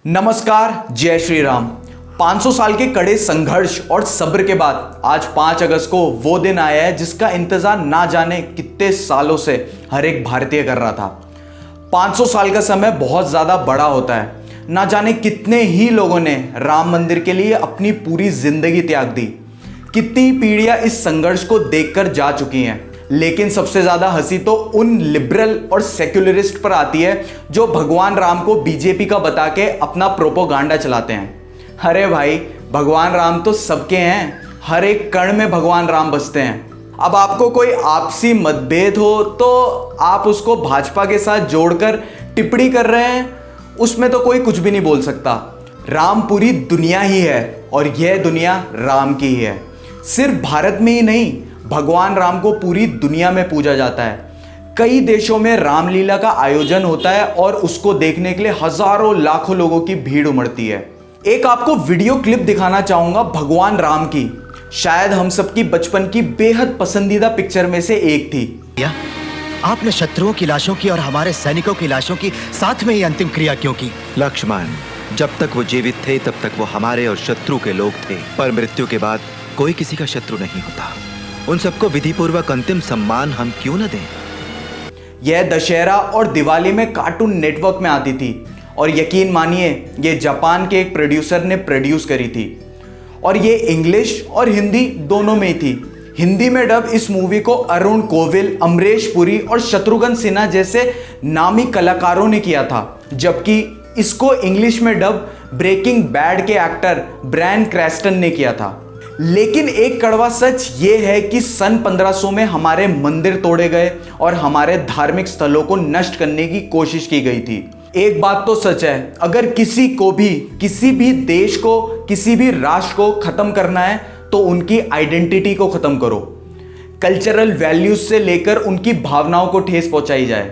नमस्कार, जय श्री राम। 500 साल के कड़े संघर्ष और सब्र के बाद आज 5 अगस्त को वो दिन आया है जिसका इंतजार ना जाने कितने सालों से हर एक भारतीय कर रहा था। 500 साल का समय बहुत ज़्यादा बड़ा होता है। ना जाने कितने ही लोगों ने राम मंदिर के लिए अपनी पूरी जिंदगी त्याग दी। कितनी पीढ़ियां इस संघर्ष को देखकर जा चुकी हैं। लेकिन सबसे ज्यादा हंसी तो उन लिबरल और सेक्युलरिस्ट पर आती है जो भगवान राम को बीजेपी का बता के अपना प्रोपोगंडा चलाते हैं। अरे भाई, भगवान राम तो सबके हैं, हर एक कण में भगवान राम बसते हैं। अब आपको कोई आपसी मतभेद हो तो आप उसको भाजपा के साथ जोड़कर टिप्पणी कर रहे हैं, उसमें तो कोई कुछ भी नहीं बोल सकता। राम पूरी दुनिया ही है और यह दुनिया राम की ही है। सिर्फ भारत में ही नहीं, भगवान राम को पूरी दुनिया में पूजा जाता है। कई देशों में रामलीला का आयोजन होता है और उसको देखने के लिए हजारों लाखों लोगों की भीड़ उमड़ती है। एक आपको वीडियो क्लिप दिखाना चाहूंगा भगवान राम की। शायद हम सबकी बचपन की बेहद पसंदीदा पिक्चर में से एक थी। आपने शत्रुओं की लाशों की और हमारे सैनिकों की लाशों की साथ में ही अंतिम क्रिया क्यों की? लक्ष्मण, जब तक वो जीवित थे तब तक वो हमारे और शत्रु के लोग थे, पर मृत्यु के बाद कोई किसी का शत्रु नहीं होता। उन सबको विधिपूर्वक अंतिम सम्मान हम क्यों न दें? यह दशहरा और दिवाली में कार्टून नेटवर्क में आती थी और यकीन मानिए ये जापान के एक प्रोड्यूसर ने प्रोड्यूस करी थी और ये इंग्लिश और हिंदी दोनों में ही थी। हिंदी में डब इस मूवी को अरुण कोविल, अमरीश पुरी और शत्रुघ्न सिन्हा जैसे नामी कलाकारों ने किया था, जबकि इसको इंग्लिश में डब ब्रेकिंग बैड के एक्टर ब्रायन क्रैस्टन ने किया था। लेकिन एक कड़वा सच ये है कि सन 1500 में हमारे मंदिर तोड़े गए और हमारे धार्मिक स्थलों को नष्ट करने की कोशिश की गई थी। एक बात तो सच है, अगर किसी को भी, किसी भी देश को, किसी भी राष्ट्र को खत्म करना है तो उनकी आइडेंटिटी को खत्म करो। कल्चरल वैल्यूज से लेकर उनकी भावनाओं को ठेस पहुंचाई जाए।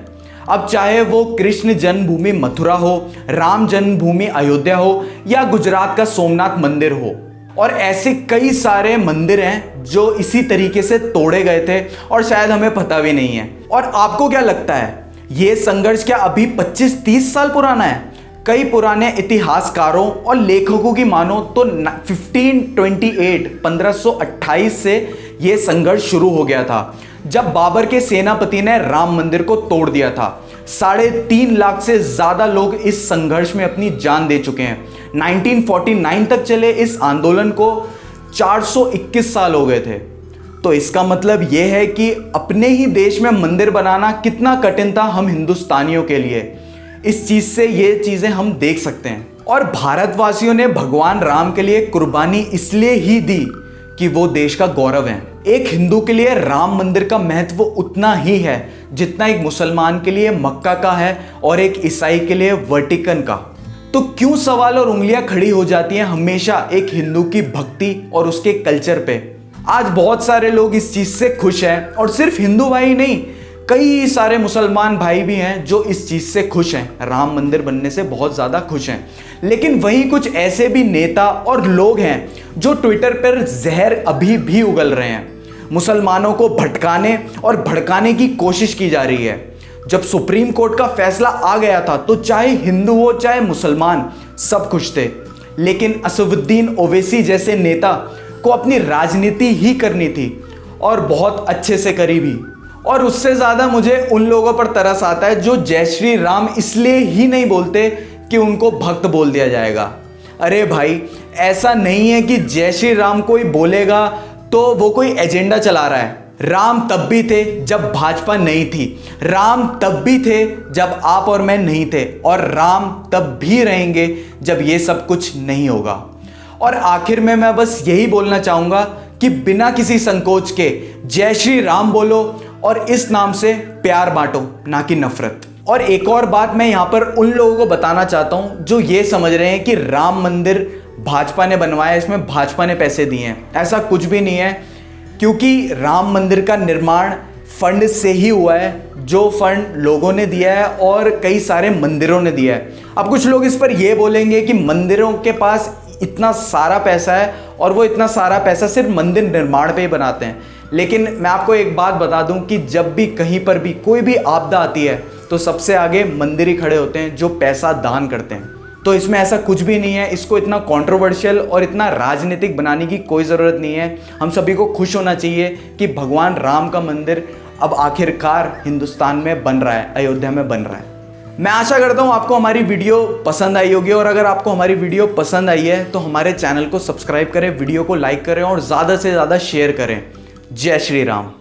अब चाहे वो कृष्ण जन्मभूमि मथुरा हो, राम जन्मभूमि अयोध्या हो या गुजरात का सोमनाथ मंदिर हो, और ऐसे कई सारे मंदिर हैं जो इसी तरीके से तोड़े गए थे और शायद हमें पता भी नहीं है। और आपको क्या लगता है, ये संघर्ष क्या अभी 25-30 साल पुराना है? कई पुराने इतिहासकारों और लेखकों की मानो तो 1528 से ये संघर्ष शुरू हो गया था, जब बाबर के सेनापति ने राम मंदिर को तोड़ दिया था। 3.5 लाख से ज्यादा लोग इस संघर्ष में अपनी जान दे चुके हैं। 1949 तक चले इस आंदोलन को 421 साल हो गए थे। तो इसका मतलब यह है कि अपने ही देश में मंदिर बनाना कितना कठिन था हम हिंदुस्तानियों के लिए। इस चीज से ये चीजें हम देख सकते हैं। और भारतवासियों ने भगवान राम के लिए कुर्बानी इसलिए ही दी कि वो देश का गौरव है। एक हिंदू के लिए राम मंदिर का महत्व उतना ही है जितना एक मुसलमान के लिए मक्का का है और एक ईसाई के लिए वर्टिकन का। तो क्यों सवाल और उंगलियां खड़ी हो जाती हैं हमेशा एक हिंदू की भक्ति और उसके कल्चर पे? आज बहुत सारे लोग इस चीज से खुश हैं और सिर्फ हिंदू भाई नहीं, कई सारे मुसलमान भाई भी हैं जो इस चीज से खुश हैं, राम मंदिर बनने से बहुत ज्यादा खुश हैं। लेकिन वहीं कुछ ऐसे भी नेता और लोग हैं जो ट्विटर पर जहर अभी भी उगल रहे हैं। मुसलमानों को भटकाने और भड़काने की कोशिश की जा रही है। जब सुप्रीम कोर्ट का फैसला आ गया था तो चाहे हिंदू हो चाहे मुसलमान, सब खुश थे। लेकिन असदुद्दीन ओवैसी जैसे नेता को अपनी राजनीति ही करनी थी और बहुत अच्छे से करी भी। और उससे ज्यादा मुझे उन लोगों पर तरस आता है जो जय श्री राम इसलिए ही नहीं बोलते कि उनको भक्त बोल दिया जाएगा। अरे भाई, ऐसा नहीं है कि जय श्री राम कोई बोलेगा तो वो कोई एजेंडा चला रहा है। राम तब भी थे जब भाजपा नहीं थी, राम तब भी थे जब आप और मैं नहीं थे, और राम तब भी रहेंगे जब ये सब कुछ नहीं होगा। और आखिर में मैं बस यही बोलना चाहूंगा कि बिना किसी संकोच के जय श्री राम बोलो और इस नाम से प्यार बांटो, ना कि नफरत। और एक और बात मैं यहाँ पर उन लोगों को बताना चाहता हूँ जो ये समझ रहे हैं कि राम मंदिर भाजपा ने बनवाया, इसमें भाजपा ने पैसे दिए हैं। ऐसा कुछ भी नहीं है, क्योंकि राम मंदिर का निर्माण फंड से ही हुआ है, जो फंड लोगों ने दिया है और कई सारे मंदिरों ने दिया है। अब कुछ लोग इस पर यह बोलेंगे कि मंदिरों के पास इतना सारा पैसा है और वो इतना सारा पैसा सिर्फ मंदिर निर्माण पे ही बनाते हैं। लेकिन मैं आपको एक बात बता दूं कि जब भी कहीं पर भी कोई भी आपदा आती है तो सबसे आगे मंदिर ही खड़े होते हैं जो पैसा दान करते हैं। तो इसमें ऐसा कुछ भी नहीं है, इसको इतना कंट्रोवर्शियल और इतना राजनीतिक बनाने की कोई ज़रूरत नहीं है। हम सभी को खुश होना चाहिए कि भगवान राम का मंदिर अब आखिरकार हिंदुस्तान में बन रहा है, अयोध्या में बन रहा है। मैं आशा करता हूँ आपको हमारी वीडियो पसंद आई होगी, और अगर आपको हमारी वीडियो पसंद आई है तो हमारे चैनल को सब्सक्राइब करें, वीडियो को लाइक करें और ज़्यादा से ज़्यादा शेयर करें। जय श्री राम।